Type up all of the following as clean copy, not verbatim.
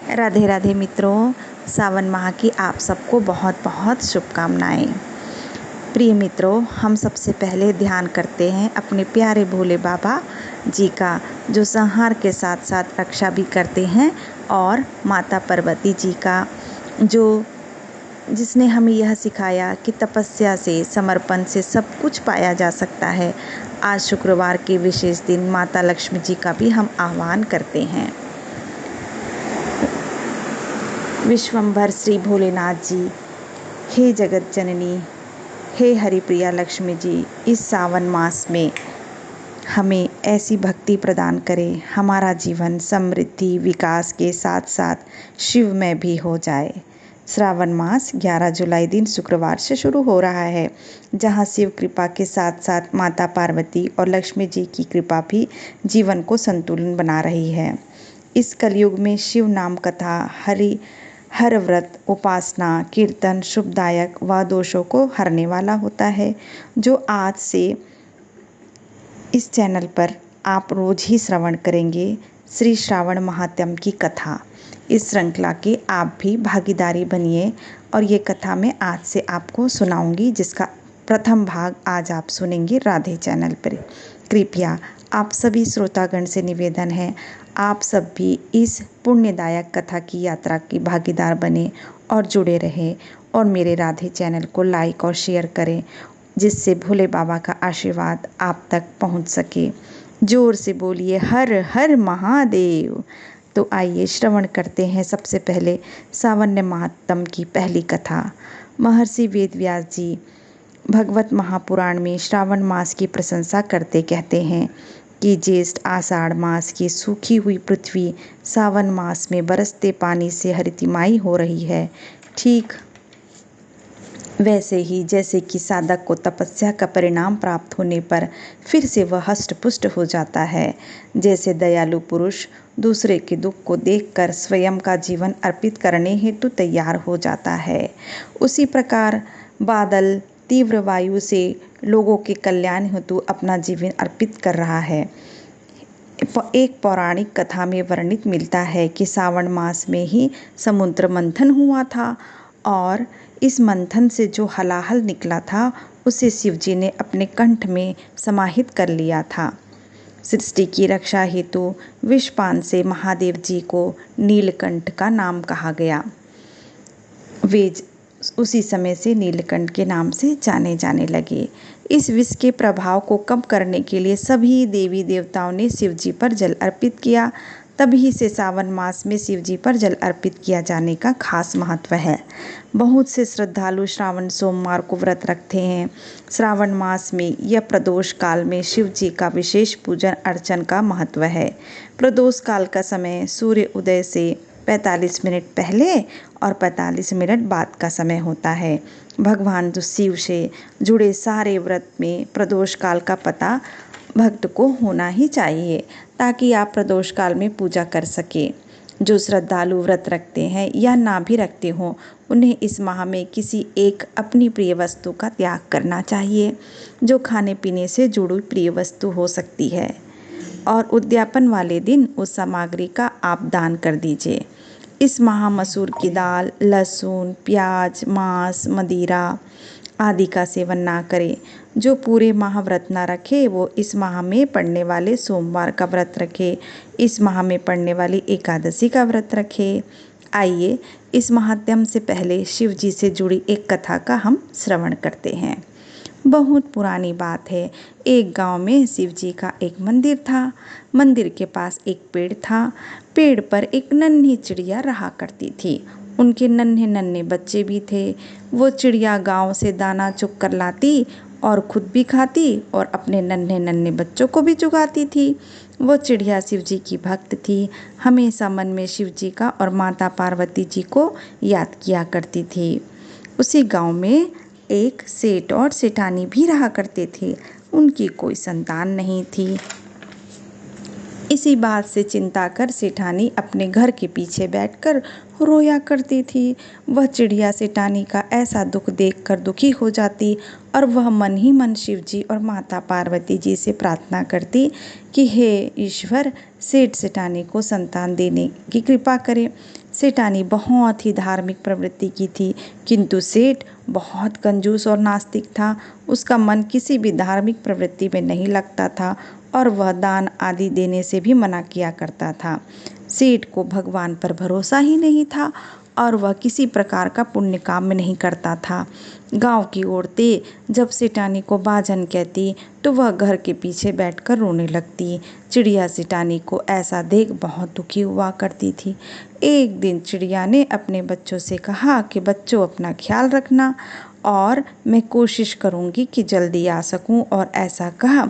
राधे राधे मित्रों, सावन माह की आप सबको बहुत बहुत शुभकामनाएं। प्रिय मित्रों, हम सबसे पहले ध्यान करते हैं अपने प्यारे भोले बाबा जी का, जो संहार के साथ साथ रक्षा भी करते हैं, और माता पार्वती जी का, जिसने हमें यह सिखाया कि तपस्या से, समर्पण से सब कुछ पाया जा सकता है। आज शुक्रवार के विशेष दिन माता लक्ष्मी जी का भी हम आह्वान करते हैं। विश्वंभर श्री भोलेनाथ जी, हे जगत जननी, हे हरिप्रिया लक्ष्मी जी, इस सावन मास में हमें ऐसी भक्ति प्रदान करें, हमारा जीवन समृद्धि विकास के साथ साथ शिवमय भी हो जाए। श्रावण मास 11 जुलाई दिन शुक्रवार से शुरू हो रहा है, जहां शिव कृपा के साथ साथ माता पार्वती और लक्ष्मी जी की कृपा भी जीवन को संतुलन बना रही है। इस कलयुग में शिव नाम कथा, हर व्रत, उपासना, कीर्तन शुभदायक व दोषों को हरने वाला होता है, जो आज से इस चैनल पर आप रोज ही श्रवण करेंगे। श्री श्रावण महात्म्य की कथा, इस श्रृंखला के आप भी भागीदारी बनिए, और ये कथा मैं आज से आपको सुनाऊंगी, जिसका प्रथम भाग आज आप सुनेंगे राधे चैनल पर। कृपया आप सभी श्रोतागण से निवेदन है, आप सब भी इस पुण्यदायक कथा की यात्रा की भागीदार बने और जुड़े रहें, और मेरे राधे चैनल को लाइक और शेयर करें, जिससे भोले बाबा का आशीर्वाद आप तक पहुंच सके। जोर से बोलिए हर हर महादेव। तो आइए श्रवण करते हैं सबसे पहले सावन महात्म्य की पहली कथा। महर्षि वेदव्यास जी भगवत महापुराण में श्रावण मास की प्रशंसा करते कहते हैं कि ज्येष्ठ आषाढ़ मास की सूखी हुई पृथ्वी सावन मास में बरसते पानी से हरितिमाई हो रही है। ठीक वैसे ही जैसे कि साधक को तपस्या का परिणाम प्राप्त होने पर फिर से वह हष्ट पुष्ट हो जाता है, जैसे दयालु पुरुष दूसरे के दुख को देखकर स्वयं का जीवन अर्पित करने हेतु तैयार हो जाता है, उसी प्रकार बादल तीव्र वायु से लोगों के कल्याण हेतु अपना जीवन अर्पित कर रहा है। एक पौराणिक कथा में वर्णित मिलता है कि सावन मास में ही समुद्र मंथन हुआ था, और इस मंथन से जो हलाहल निकला था उसे शिवजी ने अपने कंठ में समाहित कर लिया था। सृष्टि की रक्षा हेतु विषपान से महादेव जी को नीलकंठ का नाम कहा गया। वे उसी समय से नीलकंठ के नाम से जाने जाने लगे। इस विष के प्रभाव को कम करने के लिए सभी देवी देवताओं ने शिवजी पर जल अर्पित किया। तभी से सावन मास में शिवजी पर जल अर्पित किया जाने का खास महत्व है। बहुत से श्रद्धालु श्रावण सोमवार को व्रत रखते हैं। श्रावण मास में या प्रदोष काल में शिव जी का विशेष पूजन अर्चन का महत्व है। प्रदोष काल का समय सूर्य उदय से 45 मिनट पहले और 45 मिनट बाद का समय होता है। भगवान शिव से जुड़े सारे व्रत में प्रदोष काल का पता भक्त को होना ही चाहिए, ताकि आप प्रदोष काल में पूजा कर सके। जो श्रद्धालु व्रत रखते हैं या ना भी रखते हों, उन्हें इस माह में किसी एक अपनी प्रिय वस्तु का त्याग करना चाहिए, जो खाने पीने से जुड़ी प्रिय वस्तु हो सकती है, और उद्यापन वाले दिन उस सामग्री का आप दान कर दीजिए। इस माह मसूर की दाल, लहसुन, प्याज, मांस, मदिरा आदि का सेवन ना करें। जो पूरे माह व्रत ना रखे वो इस माह में पड़ने वाले सोमवार का व्रत रखे, इस माह में पड़ने वाली एकादशी का व्रत रखे। आइए इस महात्म्य से पहले शिव जी से जुड़ी एक कथा का हम श्रवण करते हैं। बहुत पुरानी बात है। एक गांव में शिव जी का एक मंदिर था। मंदिर के पास एक पेड़ था। पेड़ पर एक नन्ही चिड़िया रहा करती थी। उनके नन्हे नन्हे बच्चे भी थे। वो चिड़िया गांव से दाना चुग कर लाती और खुद भी खाती और अपने नन्हे नन्हे बच्चों को भी चुगाती थी। वो चिड़िया शिव जी की भक्त थी। हमेशा मन में शिव जी का और माता पार्वती जी को याद किया करती थी। उसी गांव में एक सेठ और सेठानी भी रहा करते थे। उनकी कोई संतान नहीं थी। इसी बात से चिंता कर सेठानी अपने घर के पीछे बैठकर रोया करती थी। वह चिड़िया सेठानी का ऐसा दुख देखकर दुखी हो जाती, और वह मन ही मन शिव जी और माता पार्वती जी से प्रार्थना करती कि हे ईश्वर, सेठ सेठानी को संतान देने की कृपा करें। सेठानी बहुत ही धार्मिक प्रवृत्ति की थी, किंतु सेठ बहुत कंजूस और नास्तिक था। उसका मन किसी भी धार्मिक प्रवृत्ति में नहीं लगता था और वह दान आदि देने से भी मना किया करता था। सेठ को भगवान पर भरोसा ही नहीं था और वह किसी प्रकार का पुण्य काम में नहीं करता था। गांव की औरतें जब सेठानी को बाजन कहती तो वह घर के पीछे बैठकर रोने लगती। चिड़िया सेठानी को ऐसा देख बहुत दुखी हुआ करती थी। एक दिन चिड़िया ने अपने बच्चों से कहा कि बच्चों, अपना ख्याल रखना और मैं कोशिश करूंगी कि जल्दी आ सकूं। और ऐसा कहा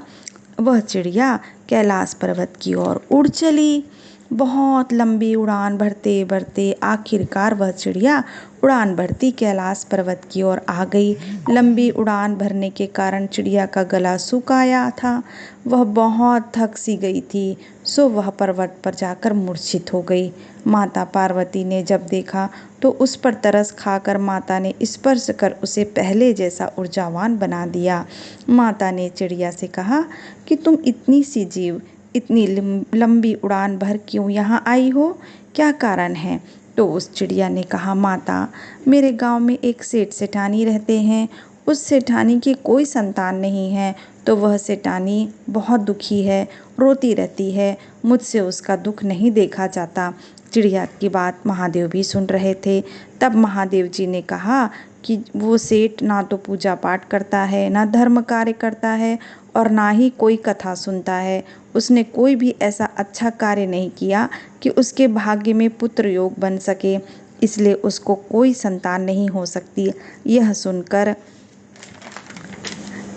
वह चिड़िया कैलाश पर्वत की ओर उड़ चली। बहुत लंबी उड़ान भरते भरते आखिरकार वह चिड़िया उड़ान भरती कैलाश पर्वत की ओर आ गई। लंबी उड़ान भरने के कारण चिड़िया का गला सूख आया था। वह बहुत थक सी गई थी, सो वह पर्वत पर जाकर मूर्छित हो गई। माता पार्वती ने जब देखा तो उस पर तरस खाकर माता ने स्पर्श कर उसे पहले जैसा ऊर्जावान बना दिया। माता ने चिड़िया से कहा कि तुम इतनी सी जीव इतनी लंबी उड़ान भर क्यों यहाँ आई हो, क्या कारण है? तो उस चिड़िया ने कहा, माता, मेरे गांव में एक सेठ सेठानी रहते हैं। उस सेठानी की कोई संतान नहीं है, तो वह सेठानी बहुत दुखी है, रोती रहती है। मुझसे उसका दुख नहीं देखा जाता। चिड़िया की बात महादेव भी सुन रहे थे। तब महादेव जी ने कहा कि वो सेठ ना तो पूजा पाठ करता है, ना धर्म कार्य करता है और ना ही कोई कथा सुनता है। उसने कोई भी ऐसा अच्छा कार्य नहीं किया कि उसके भाग्य में पुत्र योग बन सके, इसलिए उसको कोई संतान नहीं हो सकती। यह सुनकर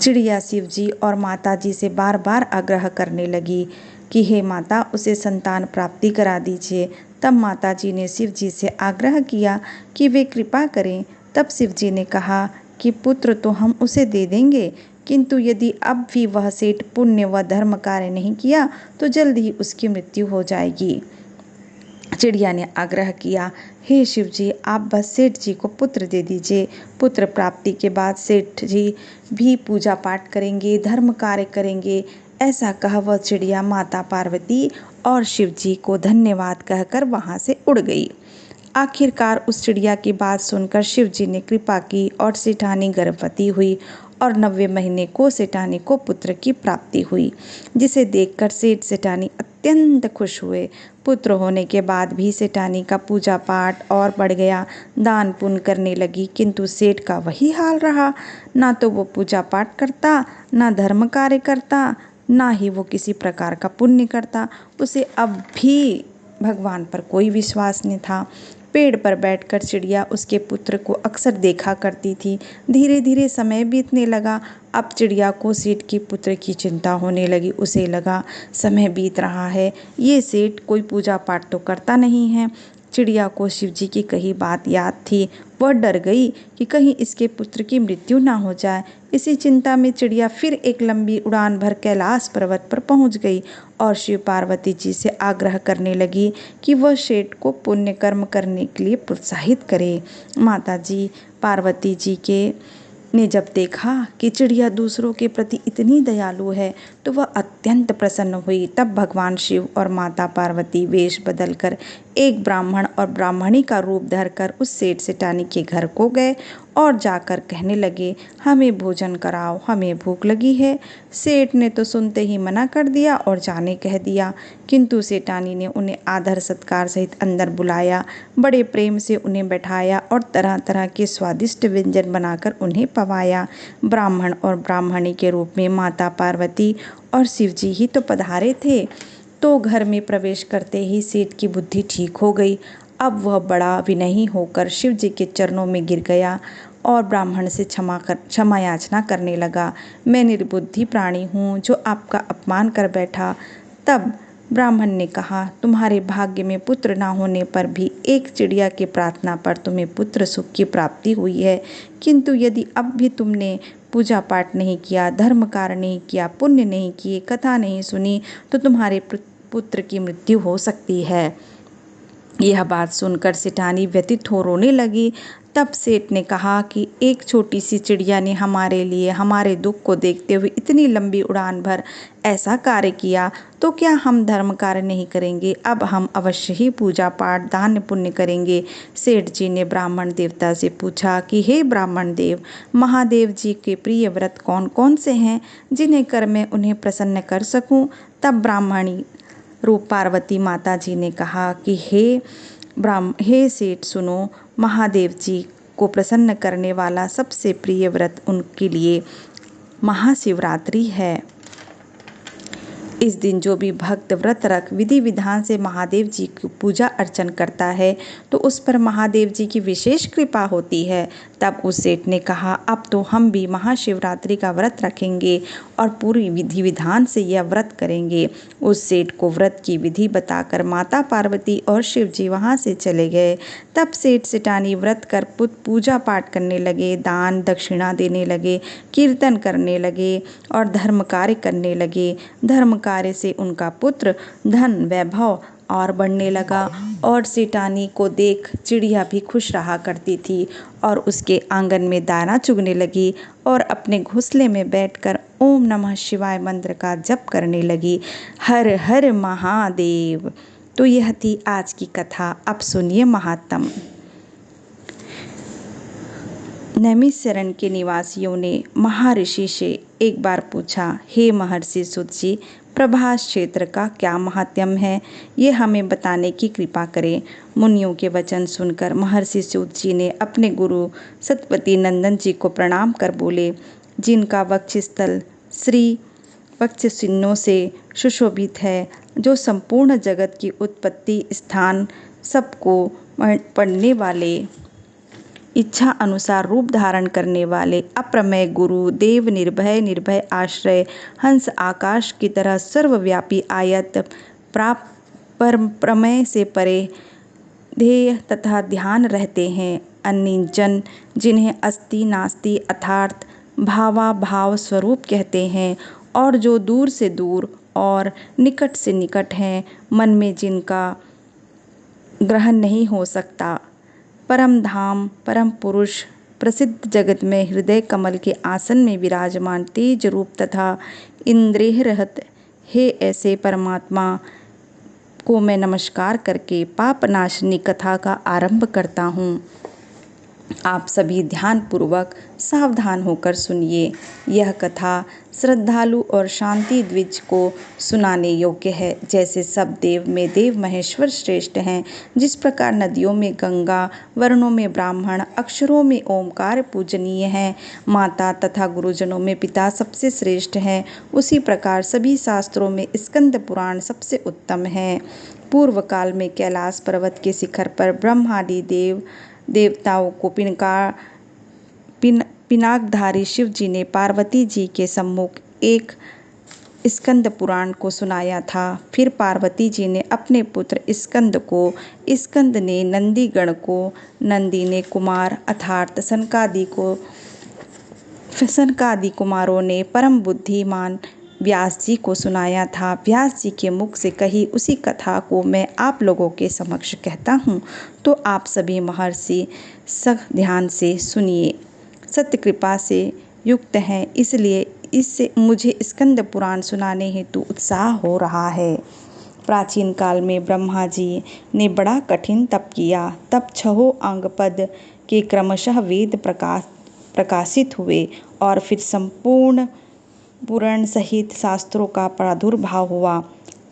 चिड़िया शिव जी और माता जी से बार बार आग्रह करने लगी कि हे माता, उसे संतान प्राप्ति करा दीजिए। तब माता जी ने शिव जी से आग्रह किया कि वे कृपा करें। तब शिव जी ने कहा कि पुत्र तो हम उसे दे देंगे, किंतु यदि अब भी वह सेठ पुण्य व धर्म कार्य नहीं किया तो जल्द ही उसकी मृत्यु हो जाएगी। चिड़िया ने आग्रह किया, हे शिव जी, आप बस सेठ जी को पुत्र दे दीजिए। पुत्र प्राप्ति के बाद सेठ जी भी पूजा पाठ करेंगे, धर्म कार्य करेंगे। ऐसा कह वह चिड़िया माता पार्वती और शिव जी को धन्यवाद कहकर वहां से उड़ गई। आखिरकार उस चिड़िया की बात सुनकर शिव जी ने कृपा की और सेठानी गर्भवती हुई और 90 महीने को सेठानी को पुत्र की प्राप्ति हुई, जिसे देखकर सेठ सेठानी अत्यंत खुश हुए। पुत्र होने के बाद भी सेठानी का पूजा पाठ और बढ़ गया, दान पुण्य करने लगी, किंतु सेठ का वही हाल रहा। ना तो वो पूजा पाठ करता, ना धर्म कार्य करता, ना ही वो किसी प्रकार का पुण्य करता। उसे अब भी भगवान पर कोई विश्वास नहीं था। पेड़ पर बैठकर चिड़िया उसके पुत्र को अक्सर देखा करती थी। धीरे धीरे समय बीतने लगा। अब चिड़िया को सेठ की पुत्र की चिंता होने लगी। उसे लगा समय बीत रहा है, ये सेठ कोई पूजा पाठ तो करता नहीं है। चिड़िया को शिव जी की कही बात याद थी। वह डर गई कि कहीं इसके पुत्र की मृत्यु ना हो जाए। इसी चिंता में चिड़िया फिर एक लंबी उड़ान भर कैलाश पर्वत पर पहुंच गई और शिव पार्वती जी से आग्रह करने लगी कि वह सेठ को पुण्य कर्म करने के लिए प्रोत्साहित करे। माता जी पार्वती जी के ने जब देखा कि चिड़िया दूसरों के प्रति इतनी दयालु है तो वह अत्यंत प्रसन्न हुई। तब भगवान शिव और माता पार्वती वेश बदलकर एक ब्राह्मण और ब्राह्मणी का रूप धरकर उस सेठ सेठानी के घर को गए और जाकर कहने लगे, हमें भोजन कराओ, हमें भूख लगी है। सेठ ने तो सुनते ही मना कर दिया और जाने कह दिया, किंतु सेठानी ने उन्हें आदर सत्कार सहित अंदर बुलाया, बड़े प्रेम से उन्हें बैठाया और तरह तरह के स्वादिष्ट व्यंजन बनाकर उन्हें पवाया। ब्राह्मण और ब्राह्मणी के रूप में माता पार्वती और शिव जी ही तो पधारे थे। तो घर में प्रवेश करते ही सेठ की बुद्धि ठीक हो गई। अब वह बड़ा विनयी होकर शिव जी के चरणों में गिर गया और ब्राह्मण से क्षमा याचना करने लगा। मैं निर्बुद्धि प्राणी हूँ जो आपका अपमान कर बैठा। तब ब्राह्मण ने कहा, तुम्हारे भाग्य में पुत्र ना होने पर भी एक चिड़िया की प्रार्थना पर तुम्हें पुत्र सुख की प्राप्ति हुई है, किंतु यदि अब भी तुमने पूजा पाठ नहीं किया, धर्म कार्य नहीं किया, पुण्य नहीं किए, कथा नहीं सुनी, तो तुम्हारे पुत्र की मृत्यु हो सकती है। यह बात सुनकर सेठानी व्यथित हो रोने लगी। तब सेठ ने कहा कि एक छोटी सी चिड़िया ने हमारे लिए हमारे दुख को देखते हुए इतनी लंबी उड़ान भर ऐसा कार्य किया, तो क्या हम धर्म कार्य नहीं करेंगे? अब हम अवश्य ही पूजा पाठ दान पुण्य करेंगे। सेठ जी ने ब्राह्मण देवता से पूछा कि हे ब्राह्मण देव, महादेव जी के प्रिय व्रत कौन कौन से हैं जिन्हें कर मैं उन्हें प्रसन्न कर सकूं? तब ब्राह्मणी रूप पार्वती माता जी ने कहा कि हे सेठ सुनो, महादेव जी को प्रसन्न करने वाला सबसे प्रिय व्रत उनके लिए महाशिवरात्रि है। इस दिन जो भी भक्त व्रत रख विधि विधान से महादेव जी की पूजा अर्चन करता है तो उस पर महादेव जी की विशेष कृपा होती है। तब उस सेठ ने कहा, अब तो हम भी महाशिवरात्रि का व्रत रखेंगे और पूरी विधि विधान से यह व्रत करेंगे। उस सेठ को व्रत की विधि बताकर माता पार्वती और शिव जी वहाँ से चले गए। तब सेठ सेठानी व्रत कर पूजा पाठ करने लगे, दान दक्षिणा देने लगे, कीर्तन करने लगे और धर्म कार्य करने लगे। धर्म कार्य से उनका पुत्र धन वैभव और बढ़ने लगा और सेठानी को देख चिड़िया भी खुश रहा करती थी और उसके आंगन में दाना चुगने लगी और अपने घोंसले में बैठकर ओम नमः शिवाय मंत्र का जप करने लगी। हर हर महादेव। तो यह थी आज की कथा। अब सुनिए महात्म। नैमिषारण्य के निवासियों ने महर्षि से एक बार पूछा, हे महर्षि सूत जी, प्रभास क्षेत्र का क्या महात्म्य है, ये हमें बताने की कृपा करें। मुनियों के वचन सुनकर महर्षि सूत जी ने अपने गुरु सतपति नंदन जी को प्रणाम कर बोले, जिनका वक्षस्थल श्री वक्ष चिन्हों से सुशोभित है, जो संपूर्ण जगत की उत्पत्ति स्थान सबको पढ़ने वाले, इच्छा अनुसार रूप धारण करने वाले, अप्रमेय गुरु, देव निर्भय आश्रय, हंस आकाश की तरह सर्वव्यापी, आयत प्रमेय से परे, ध्येय तथा ध्यान रहते हैं, अन्य जन जिन्हें अस्ति नास्ति अर्थात भावाभाव स्वरूप कहते हैं, और जो दूर से दूर और निकट से निकट हैं, मन में जिनका ग्रहण नहीं हो सकता, परम धाम परम पुरुष, प्रसिद्ध जगत में हृदय कमल के आसन में विराजमान तेज रूप तथा इंद्रिय रहित, हे ऐसे परमात्मा को मैं नमस्कार करके पापनाशनी कथा का आरंभ करता हूँ। आप सभी ध्यानपूर्वक सावधान होकर सुनिए। यह कथा श्रद्धालु और शांति द्विज को सुनाने योग्य है। जैसे सब देव में देव महेश्वर श्रेष्ठ हैं, जिस प्रकार नदियों में गंगा, वर्णों में ब्राह्मण, अक्षरों में ओमकार पूजनीय हैं, माता तथा गुरुजनों में पिता सबसे श्रेष्ठ हैं, उसी प्रकार सभी शास्त्रों में स्कंद पुराण सबसे उत्तम है। पूर्व काल में कैलाश पर्वत के शिखर पर ब्रह्मादि देवताओं को पिनाकधारी शिव जी ने पार्वती जी के सम्मुख एक स्कंद पुराण को सुनाया था। फिर पार्वती जी ने अपने पुत्र स्कंद को, स्कंद ने नंदीगण को, नंदी ने कुमार अर्थात सनकादि कुमारों ने परम बुद्धिमान व्यास जी को सुनाया था। व्यास जी के मुख से कही उसी कथा को मैं आप लोगों के समक्ष कहता हूँ, तो आप सभी महर्षि ध्यान से सुनिए। सत्य कृपा से युक्त हैं, इसलिए इससे मुझे स्कंद पुराण सुनाने हेतु उत्साह हो रहा है। प्राचीन काल में ब्रह्मा जी ने बड़ा कठिन तप किया। तब 6 अंग पद के क्रमशः वेद प्रकाशित हुए और फिर संपूर्ण पुराण सहित शास्त्रों का प्रादुर्भाव हुआ,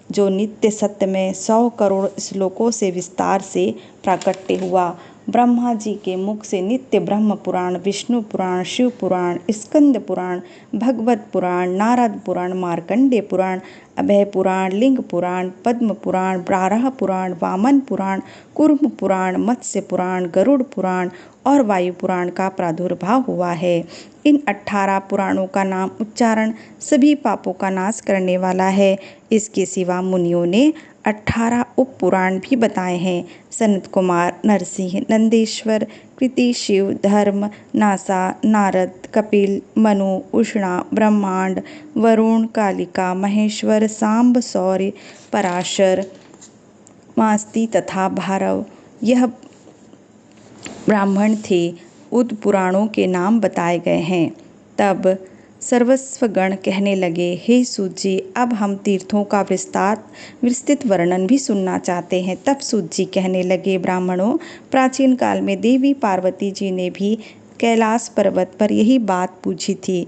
जो नित्य सत्य में 100 करोड़ श्लोकों से विस्तार से प्राकट्य हुआ। ब्रह्मा जी के मुख से नित्य ब्रह्म पुराण, विष्णु पुराण, शिव पुराण, स्कंद पुराण, भगवत पुराण, नारद पुराण, मार्कंडेय पुराण, अभय पुराण, लिंग पुराण, पद्म पुराण, बारह पुराण, वामन पुराण, कूर्म पुराण, मत्स्य पुराण, गरुड़ पुराण और वायु पुराण का प्रादुर्भाव हुआ है। इन 18 पुराणों का नाम उच्चारण सभी पापों का नाश करने वाला है। इसके सिवा मुनियों ने 18 उप पुराण भी बताए हैं। सनत कुमार, नरसिंह, नंदेश्वर, कृति, शिव, धर्म, नासा, नारद, कपिल, मनु, उष्णा, ब्रह्मांड, वरुण, कालिका, महेश्वर, सांब, सौर्य, पराशर, मास्ती तथा भारव। यह ब्राह्मण थे, उद पुराणों के नाम बताए गए हैं। तब सर्वस्वगण कहने लगे, हे सूत जी, अब हम तीर्थों का विस्तृत वर्णन भी सुनना चाहते हैं। तब सूत जी कहने लगे, ब्राह्मणों, प्राचीन काल में देवी पार्वती जी ने भी कैलाश पर्वत पर यही बात पूछी थी।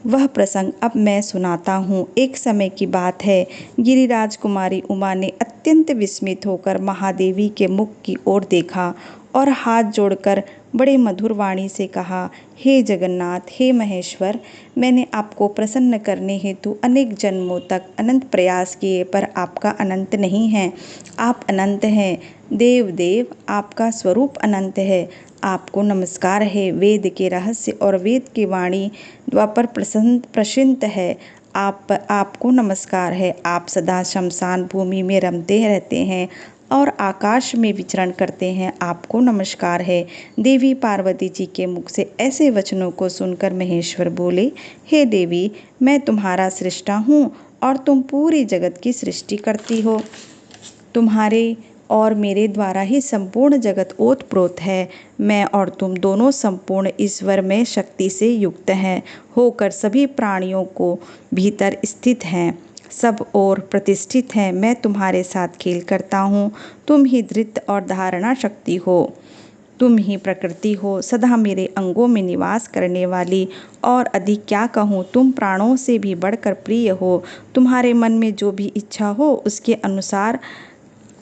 वह प्रसंग अब मैं सुनाता हूँ। एक समय की बात है, गिरिराज कुमारी उमा ने अत्यंत विस्मित होकर महादेवी के मुख की ओर देखा और हाथ जोड़कर बड़े मधुर वाणी से कहा, हे जगन्नाथ, हे महेश्वर, मैंने आपको प्रसन्न करने हेतु अनेक जन्मों तक अनंत प्रयास किए, पर आपका अनंत नहीं है। आप अनंत हैं। देव देव, आपका स्वरूप अनंत है। आपको नमस्कार है। वेद के रहस्य और वेद की वाणी द्वापर प्रसिद्ध है। आपको नमस्कार है। आप सदा शमशान भूमि में रमते रहते हैं और आकाश में विचरण करते हैं। आपको नमस्कार है। देवी पार्वती जी के मुख से ऐसे वचनों को सुनकर महेश्वर बोले, हे देवी, मैं तुम्हारा सृष्टा हूँ और तुम पूरी जगत की सृष्टि करती हो। तुम्हारे और मेरे द्वारा ही संपूर्ण जगत ओतप्रोत है। मैं और तुम दोनों संपूर्ण ईश्वर में शक्ति से युक्त हैं, होकर सभी प्राणियों को भीतर स्थित हैं, सब और प्रतिष्ठित हैं। मैं तुम्हारे साथ खेल करता हूँ। तुम ही धृत और धारणा शक्ति हो। तुम ही प्रकृति हो, सदा मेरे अंगों में निवास करने वाली। और अधिक क्या कहूँ, तुम प्राणों से भी बढ़कर प्रिय हो। तुम्हारे मन में जो भी इच्छा हो उसके अनुसार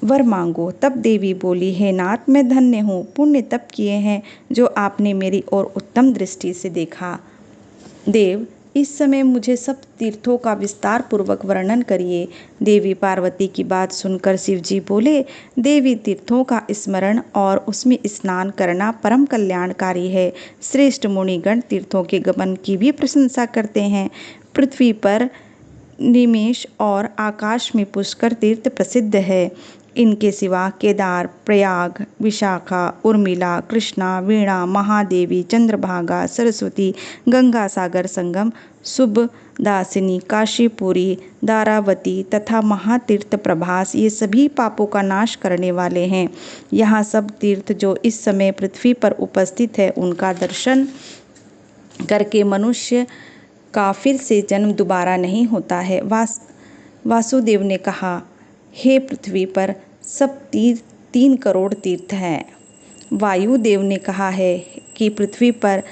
वर मांगो। तब देवी बोली, हे नाथ, मैं धन्य हूँ। पुण्य तप किए हैं जो आपने मेरी ओर उत्तम दृष्टि से देखा। देव, इस समय मुझे सब तीर्थों का विस्तार पूर्वक वर्णन करिए। देवी पार्वती की बात सुनकर शिवजी बोले, देवी, तीर्थों का स्मरण और उसमें स्नान करना परम कल्याणकारी है। श्रेष्ठ मुनिगण तीर्थों के गमन की भी प्रशंसा करते हैं। पृथ्वी पर निमेष और आकाश में पुष्कर तीर्थ प्रसिद्ध है। इनके सिवा केदार, प्रयाग, विशाखा, उर्मिला, कृष्णा, वीणा, महादेवी, चंद्रभागा, सरस्वती, गंगा सागर संगम, सुबदासिनी, काशीपुरी, दारावती तथा महातीर्थ प्रभास, ये सभी पापों का नाश करने वाले हैं। यहाँ सब तीर्थ जो इस समय पृथ्वी पर उपस्थित है, उनका दर्शन करके मनुष्य का फिर से जन्म दोबारा नहीं होता है। वासुदेव ने कहा, हे पृथ्वी पर सब 3 करोड़ तीर्थ हैं। वायुदेव ने कहा है कि पृथ्वी पर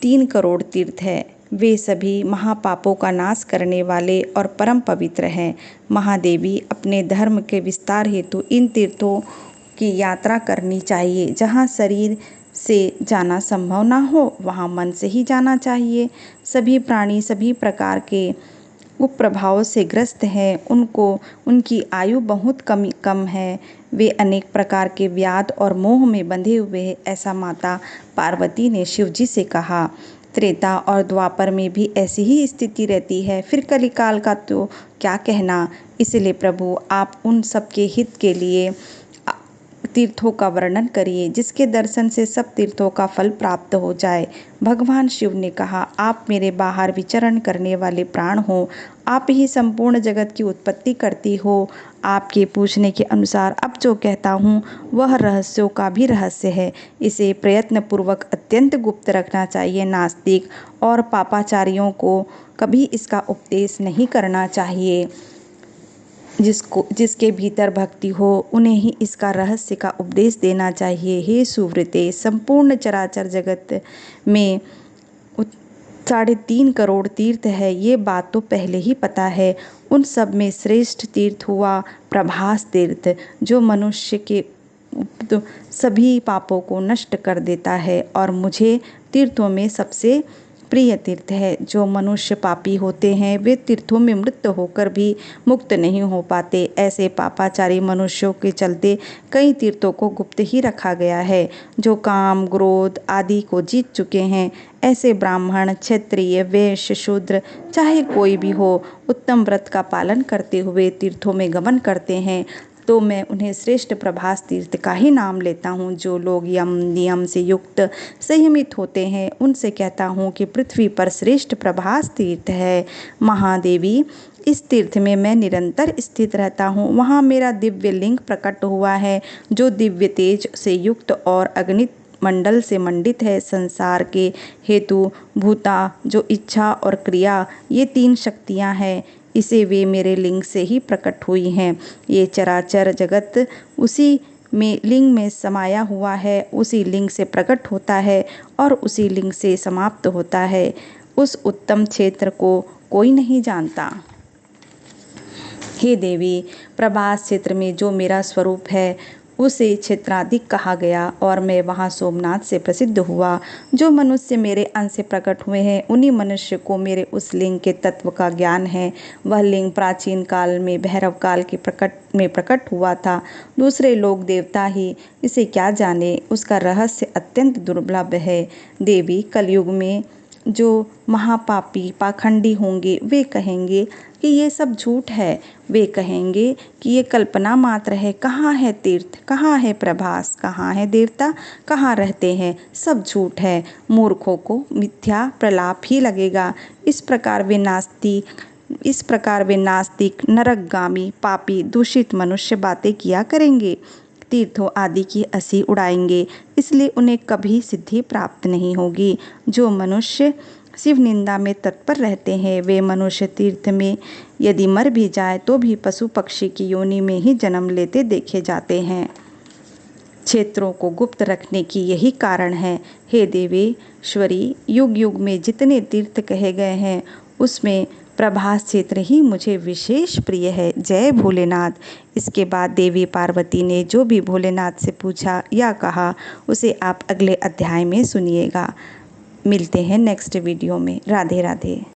3 करोड़ तीर्थ है। वे सभी महापापों का नाश करने वाले और परम पवित्र हैं। महादेवी, अपने धर्म के विस्तार हेतु इन तीर्थों की यात्रा करनी चाहिए। जहाँ शरीर से जाना संभव ना हो, वहाँ मन से ही जाना चाहिए। सभी प्राणी सभी प्रकार के कुप्रभाव से ग्रस्त हैं। उनकी आयु बहुत कम है। वे अनेक प्रकार के व्याध और मोह में बंधे हुए हैं। ऐसा माता पार्वती ने शिवजी से कहा। त्रेता और द्वापर में भी ऐसी ही स्थिति रहती है, फिर कलिकाल का तो क्या कहना। इसलिए प्रभु, आप उन सबके हित के लिए तीर्थों का वर्णन करिए, जिसके दर्शन से सब तीर्थों का फल प्राप्त हो जाए। भगवान शिव ने कहा, आप मेरे बाहर विचरण करने वाले प्राण हो। आप ही संपूर्ण जगत की उत्पत्ति करती हो। आपके पूछने के अनुसार अब जो कहता हूँ वह रहस्यों का भी रहस्य है। इसे प्रयत्न पूर्वक अत्यंत गुप्त रखना चाहिए। नास्तिक और पापाचारियों को कभी इसका उपदेश नहीं करना चाहिए। जिसके भीतर भक्ति हो, उन्हें ही इसका रहस्य का उपदेश देना चाहिए। हे सुव्रते, संपूर्ण चराचर जगत में 3.5 करोड़ तीर्थ है, ये बात तो पहले ही पता है। उन सब में श्रेष्ठ तीर्थ हुआ प्रभास तीर्थ, जो मनुष्य के सभी पापों को नष्ट कर देता है और मुझे तीर्थों में सबसे प्रिय तीर्थ है। जो मनुष्य पापी होते हैं, वे तीर्थों में मृत होकर भी मुक्त नहीं हो पाते। ऐसे पापाचारी मनुष्यों के चलते कई तीर्थों को गुप्त ही रखा गया है। जो काम, क्रोध आदि को जीत चुके हैं, ऐसे ब्राह्मण, क्षत्रिय, वैश्य, शूद्र, चाहे कोई भी हो, उत्तम व्रत का पालन करते हुए तीर्थों में गमन करते हैं, तो मैं उन्हें श्रेष्ठ प्रभास तीर्थ का ही नाम लेता हूँ। जो लोग यम नियम से युक्त संयमित होते हैं, उनसे कहता हूँ कि पृथ्वी पर श्रेष्ठ प्रभास तीर्थ है। महादेवी, इस तीर्थ में मैं निरंतर स्थित रहता हूँ। वहाँ मेरा दिव्य लिंग प्रकट हुआ है, जो दिव्य तेज से युक्त और मंडल से मंडित है। संसार के हेतु भूता जो इच्छा और क्रिया, ये 3 शक्तियाँ हैं, इसे वे मेरे लिंग से ही प्रकट हुई हैं। ये चराचर जगत उसी में लिंग में समाया हुआ है, उसी लिंग से प्रकट होता है और उसी लिंग से समाप्त होता है। उस उत्तम क्षेत्र को कोई नहीं जानता। हे देवी, प्रभास क्षेत्र में जो मेरा स्वरूप है उसे क्षेत्राधिक कहा गया और मैं वहाँ सोमनाथ से प्रसिद्ध हुआ। जो मनुष्य मेरे अंश से प्रकट हुए हैं उन्हीं मनुष्य को मेरे उस लिंग के तत्व का ज्ञान है। वह लिंग प्राचीन काल में भैरव काल के प्रकट हुआ था। दूसरे लोग देवता ही इसे क्या जाने, उसका रहस्य अत्यंत दुर्लभ है। देवी, कलयुग में जो महापापी पाखंडी होंगे वे कहेंगे कि ये सब झूठ है। वे कहेंगे कि ये कल्पना मात्र है। कहाँ है तीर्थ, कहाँ है प्रभास, कहाँ है देवता, कहाँ रहते हैं, सब झूठ है। मूर्खों को मिथ्या प्रलाप ही लगेगा। इस प्रकार वे नास्तिक नरकगामी पापी दूषित मनुष्य बातें किया करेंगे, तीर्थों आदि की हंसी उड़ाएंगे, इसलिए उन्हें कभी सिद्धि प्राप्त नहीं होगी। जो मनुष्य शिव निंदा में तत्पर रहते हैं वे मनुष्य तीर्थ में यदि मर भी जाए तो भी पशु पक्षी की योनि में ही जन्म लेते देखे जाते हैं। क्षेत्रों को गुप्त रखने की यही कारण है। हे देवेश्वरी, युग युग में जितने तीर्थ कहे गए हैं उसमें प्रभास क्षेत्र ही मुझे विशेष प्रिय है। जय भोलेनाथ। इसके बाद देवी पार्वती ने जो भी भोलेनाथ से पूछा या कहा उसे आप अगले अध्याय में सुनिएगा। मिलते हैं नेक्स्ट वीडियो में। राधे राधे।